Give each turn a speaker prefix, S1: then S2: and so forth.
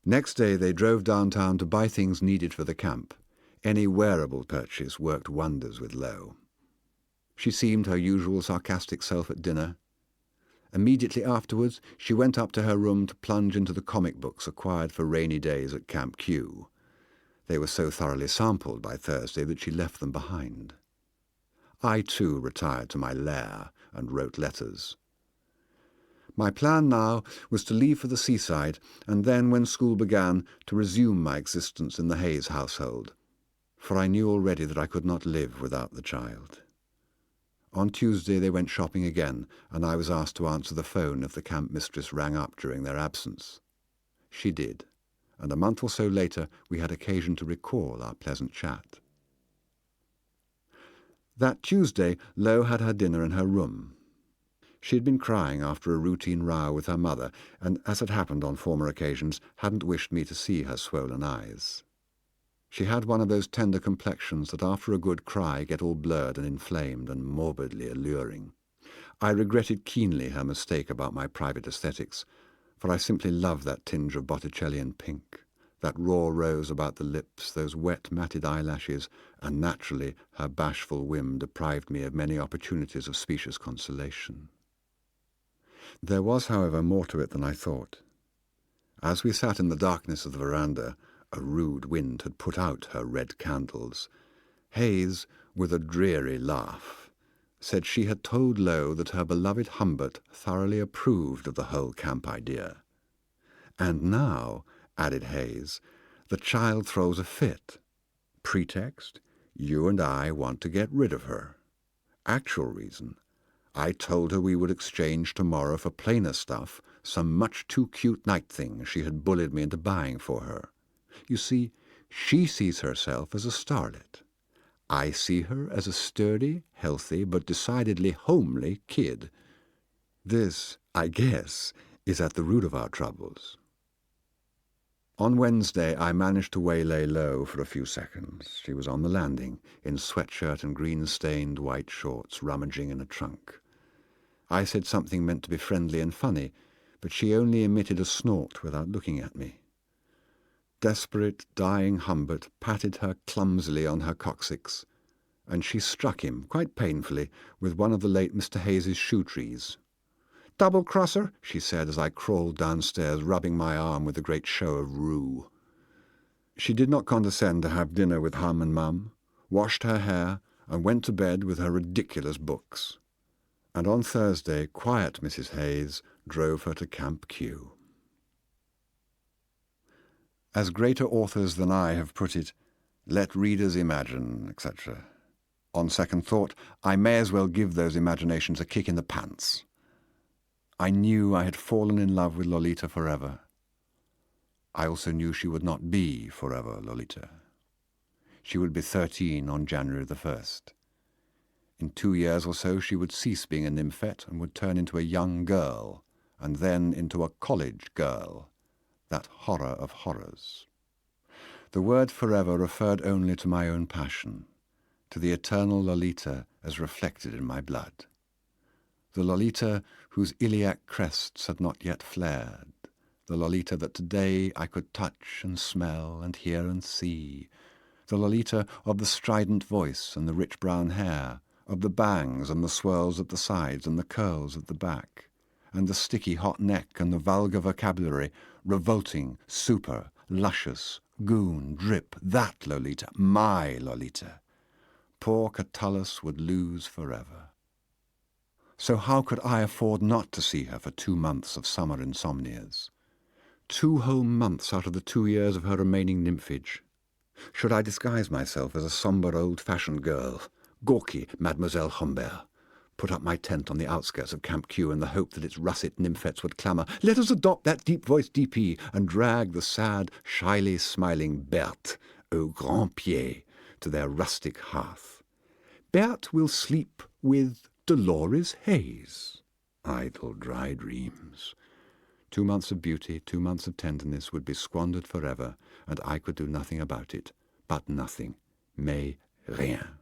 S1: Next day they drove downtown to buy things needed for the camp. Any wearable purchase worked wonders with Lo. She seemed her usual sarcastic self at dinner. Immediately afterwards, she went up to her room to plunge into the comic books acquired for rainy days at Camp Q. They were so thoroughly sampled by Thursday that she left them behind. I, too, retired to my lair and wrote letters. My plan now was to leave for the seaside, and then, when school began, to resume my existence in the Hayes household, for I knew already that I could not live without the child. On Tuesday they went shopping again, and I was asked to answer the phone if the camp mistress rang up during their absence. She did, and a month or so later we had occasion to recall our pleasant chat. That Tuesday Lo had her dinner in her room. She had been crying after a routine row with her mother, and, as had happened on former occasions, hadn't wished me to see her swollen eyes. She had one of those tender complexions that after a good cry get all blurred and inflamed and morbidly alluring. I regretted keenly her mistake about my private aesthetics, for I simply loved that tinge of Botticellian pink, that raw rose about the lips, those wet matted eyelashes, and naturally her bashful whim deprived me of many opportunities of specious consolation. There was, however, more to it than I thought. As we sat in the darkness of the veranda, a rude wind had put out her red candles. Hayes, with a dreary laugh, said she had told Lo that her beloved Humbert thoroughly approved of the whole camp idea. And now, added Hayes, the child throws a fit. Pretext, you and I want to get rid of her. Actual reason, I told her we would exchange tomorrow for plainer stuff, some much too cute night things she had bullied me into buying for her. You see, she sees herself as a starlet. I see her as a sturdy, healthy, but decidedly homely kid. This, I guess, is at the root of our troubles. On Wednesday I managed to waylay Lo for a few seconds. She was on the landing, in sweatshirt and green-stained white shorts, rummaging in a trunk. I said something meant to be friendly and funny, but she only emitted a snort without looking at me. Desperate, dying Humbert patted her clumsily on her coccyx, and she struck him, quite painfully, with one of the late Mr. Hayes's shoe trees. "Double-crosser," she said as I crawled downstairs, rubbing my arm with a great show of rue. She did not condescend to have dinner with Hum and Mum, washed her hair, and went to bed with her ridiculous books. And on Thursday, quiet Mrs. Hayes drove her to Camp Q. As greater authors than I have put it, let readers imagine, etc. On second thought, I may as well give those imaginations a kick in the pants. I knew I had fallen in love with Lolita forever. I also knew she would not be forever Lolita. She would be 13 on January the 1st. In 2 years or so she would cease being a nymphette and would turn into a young girl, and then into a college girl, that horror of horrors. The word forever referred only to my own passion, to the eternal Lolita as reflected in my blood. The Lolita whose iliac crests had not yet flared, the Lolita that today I could touch and smell and hear and see, the Lolita of the strident voice and the rich brown hair, of the bangs and the swirls at the sides and the curls at the back, and the sticky hot neck and the vulgar vocabulary, revolting, super, luscious, goon, drip, that Lolita, my Lolita, poor Catullus would lose forever. So how could I afford not to see her for 2 months of summer insomnias? 2 whole months out of the 2 years of her remaining nymphage. Should I disguise myself as a sombre old-fashioned girl, gawky Mademoiselle Humbert, put up my tent on the outskirts of Camp Q in the hope that its russet nymphets would clamour, "Let us adopt that deep-voiced DP," and drag the sad, shyly smiling Berthe au grand pied to their rustic hearth? "Berthe will sleep with Dolores Hayes." Idle, dry dreams. 2 months of beauty, 2 months of tenderness would be squandered forever, and I could do nothing about it, but nothing, mais rien.